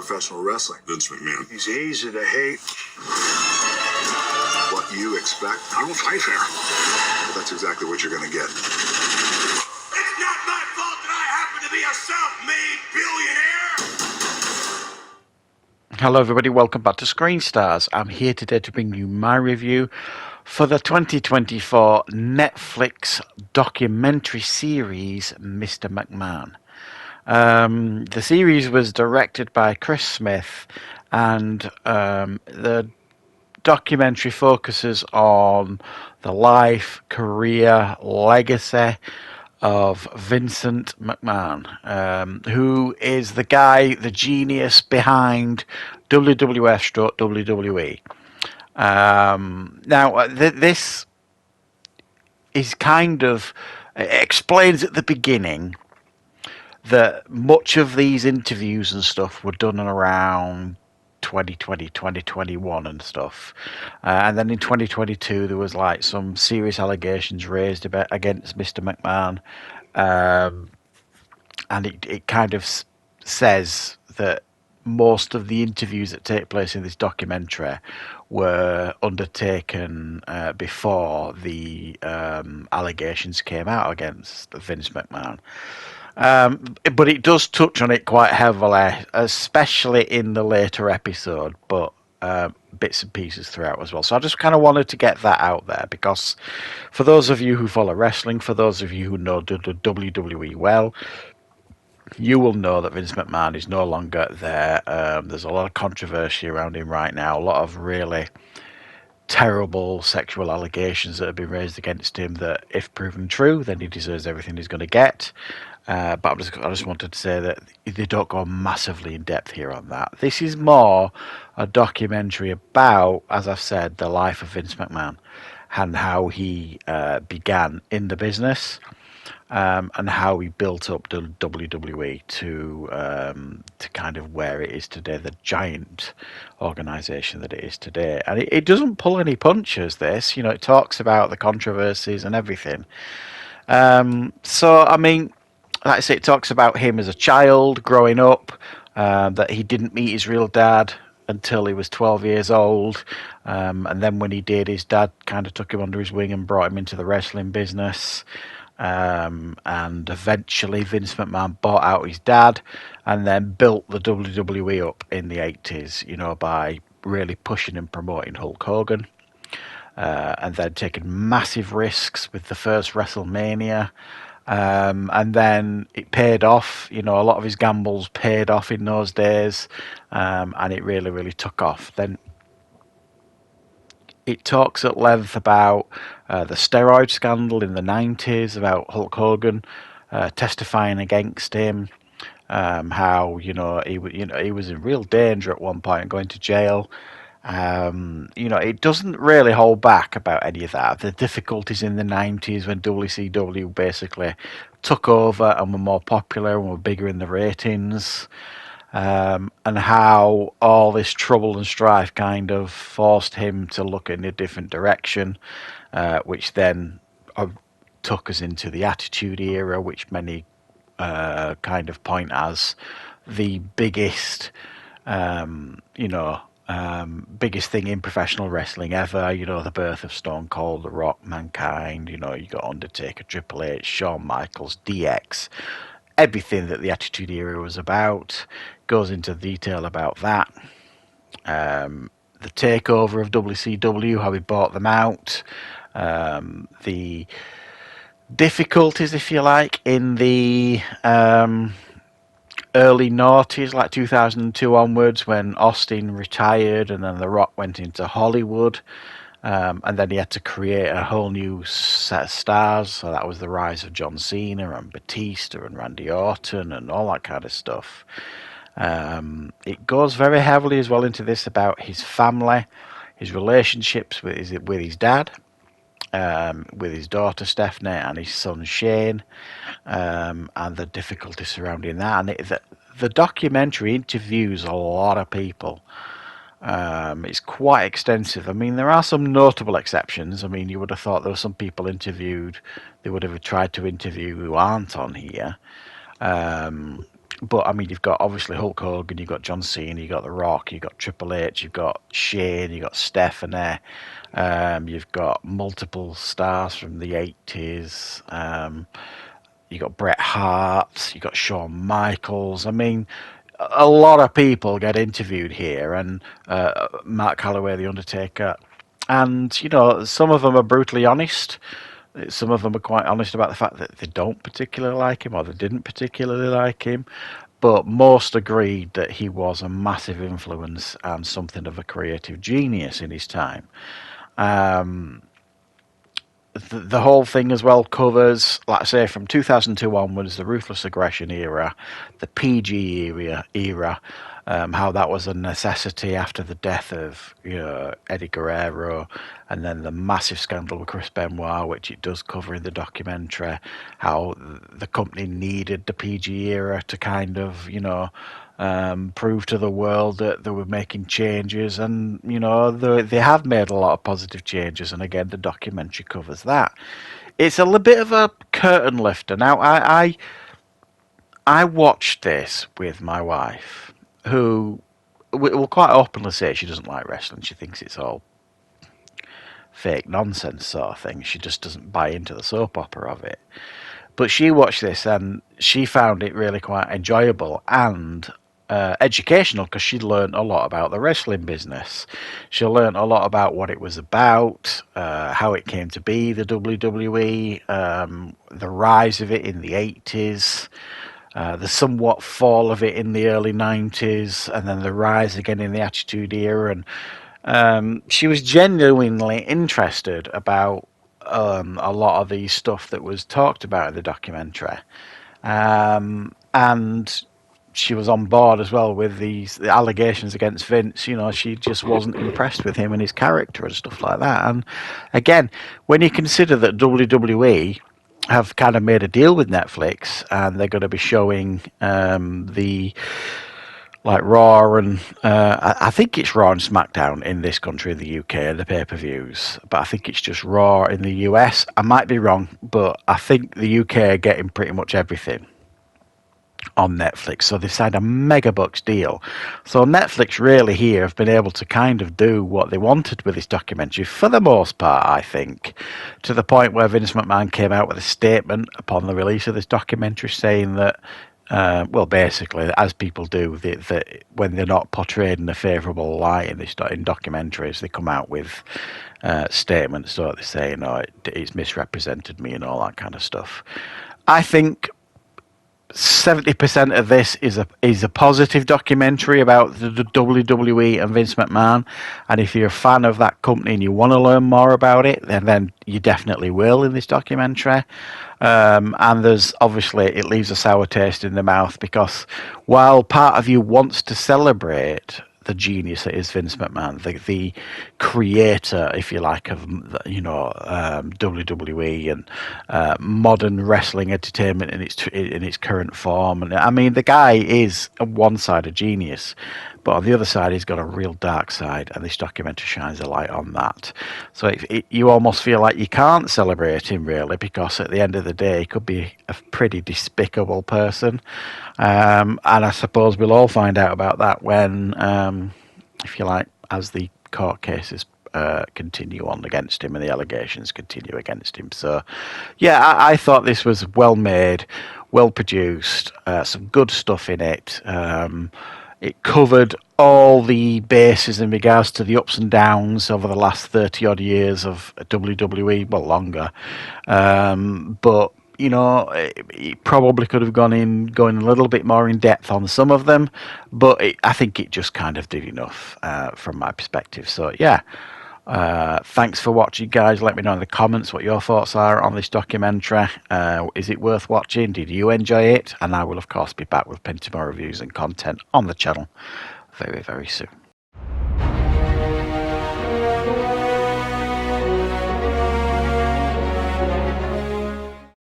professional wrestling. Vince McMahon. He's easy to hate. What you expect. I don't fight fair. Well, that's exactly what you're going to get. It's not my fault that I happen to be a self-made billionaire. Hello everybody, welcome back to Screenstars. I'm here today to bring you my review for the 2024 Netflix documentary series, Mr. McMahon. The series was directed by Chris Smith, and the documentary focuses on the life, career, legacy of Vincent McMahon, who is the guy, the genius behind WWF/WWE. Now, this is kind of explains at the beginning that much of these interviews and stuff were done around 2020, 2021 and stuff. And then in 2022, there was like some serious allegations raised against Mr. McMahon. And it kind of says that most of the interviews that take place in this documentary were undertaken before the allegations came out against Vince McMahon. But it does touch on it quite heavily, especially in the later episode, but bits and pieces throughout as well. So I just kind of wanted to get that out there, because for those of you who follow wrestling, for those of you who know WWE well, you will know that Vince McMahon is no longer there. There's a lot of controversy around him right now, a lot of really terrible sexual allegations that have been raised against him that, if proven true, then he deserves everything he's going to get. But I just wanted to say that they don't go massively in depth here on that. This is more a documentary about, as I've said, the life of Vince McMahon and how he began in the business, and how he built up the WWE to kind of where it is today, the giant organisation that it is today. And it doesn't pull any punches, this. You know, it talks about the controversies and everything. So, I mean, like I say, it talks about him as a child growing up, that he didn't meet his real dad until he was 12 years old. And then when he did, his dad kind of took him under his wing and brought him into the wrestling business. And eventually Vince McMahon bought out his dad and then built the WWE up in the 80s, you know, by really pushing and promoting Hulk Hogan. And then taking massive risks with the first WrestleMania. And then it paid off. You know, a lot of his gambles paid off in those days, and it really, really took off. Then it talks at length about the steroid scandal in the 90s, about Hulk Hogan testifying against him, how he was in real danger at one point, going to jail. It doesn't really hold back about any of that. The difficulties in the 90s when WCW basically took over and were more popular and were bigger in the ratings, and how all this trouble and strife kind of forced him to look in a different direction, which then took us into the Attitude Era, which many kind of point as the biggest, biggest thing in professional wrestling ever. You know, the birth of Stone Cold, The Rock, Mankind. You know, you got Undertaker, Triple H, Shawn Michaels, DX. Everything that the Attitude Era was about goes into detail about that. The takeover of WCW, how he bought them out. The difficulties, if you like, in the early noughties, like 2002 onwards, when Austin retired and then The Rock went into Hollywood, and then he had to create a whole new set of stars. So that was the rise of John Cena and Batista and Randy Orton and all that kind of stuff. It goes very heavily as well into this about his family, his relationships with his dad, with his daughter Stephanie and his son Shane, and the difficulties surrounding that. And the documentary interviews a lot of people. It's quite extensive. I mean, there are some notable exceptions. I mean, you would have thought there were some people interviewed, they would have tried to interview who aren't on here. But I mean, you've got obviously Hulk Hogan, you've got John Cena, you've got The Rock, you've got Triple H, you've got Shane, you've got Stephanie, you've got multiple stars from the 80s. You got Bret Hart, you got Shawn Michaels. I mean, a lot of people get interviewed here, and Mark Calloway, The Undertaker, and some of them are brutally honest. Some of them are quite honest about the fact that they don't particularly like him or they didn't particularly like him. But most agreed that he was a massive influence and something of a creative genius in his time. The whole thing as well covers, like I say, from 2002 onwards, the ruthless aggression era, the PG era, how that was a necessity after the death of Eddie Guerrero, and then the massive scandal with Chris Benoit, which it does cover in the documentary, how the company needed the PG era to kind of prove to the world that they were making changes, and they have made a lot of positive changes, and again the documentary covers that. It's a little bit of a curtain lifter. Now I watched this with my wife, who will quite openly say she doesn't like wrestling. She thinks it's all fake nonsense sort of thing. She just doesn't buy into the soap opera of it. But she watched this and she found it really quite enjoyable and educational, because she learned a lot about the wrestling business. She learned a lot about what it was about, how it came to be, the WWE, the rise of it in the 80s, the somewhat fall of it in the early 90s, and then the rise again in the Attitude Era. And she was genuinely interested about a lot of the stuff that was talked about in the documentary. And she was on board as well with the allegations against Vince. She just wasn't impressed with him and his character and stuff like that. And again, when you consider that WWE have kind of made a deal with Netflix and they're going to be showing the Raw and I think it's Raw and SmackDown in this country, in the UK, the pay-per-views, but I think it's just Raw in the US. I might be wrong, but I think the UK are getting pretty much everything on Netflix, so they signed a megabucks deal. So Netflix really here have been able to kind of do what they wanted with this documentary for the most part, I think, to the point where Vince McMahon came out with a statement upon the release of this documentary saying that basically, as people do, that when they're not portrayed in a favourable light in documentaries, they come out with statements, so they say, it's misrepresented me and all that kind of stuff. I think 70% of this is a positive documentary about the WWE and Vince McMahon, and if you're a fan of that company and you want to learn more about it, then you definitely will in this documentary. And there's obviously, it leaves a sour taste in the mouth, because while part of you wants to celebrate the genius that is Vince McMahon, the creator, if you like, of WWE and modern wrestling entertainment in its current form. And I mean, the guy is one side a genius, but on the other side, he's got a real dark side, and this documentary shines a light on that. So you almost feel like you can't celebrate him, really, because at the end of the day, he could be a pretty despicable person. And I suppose we'll all find out about that when, if you like, as the court cases continue on against him and the allegations continue against him. So, yeah, I thought this was well made, well produced, some good stuff in it. It covered all the bases in regards to the ups and downs over the last 30 odd years of WWE, well, longer. But it probably could have going a little bit more in depth on some of them, but I think it just kind of did enough from my perspective. So yeah, thanks for watching, guys. Let me know in the comments what your thoughts are on this documentary. Is it worth watching? Did you enjoy it? And I will of course be back with plenty more reviews and content on the channel very, very soon.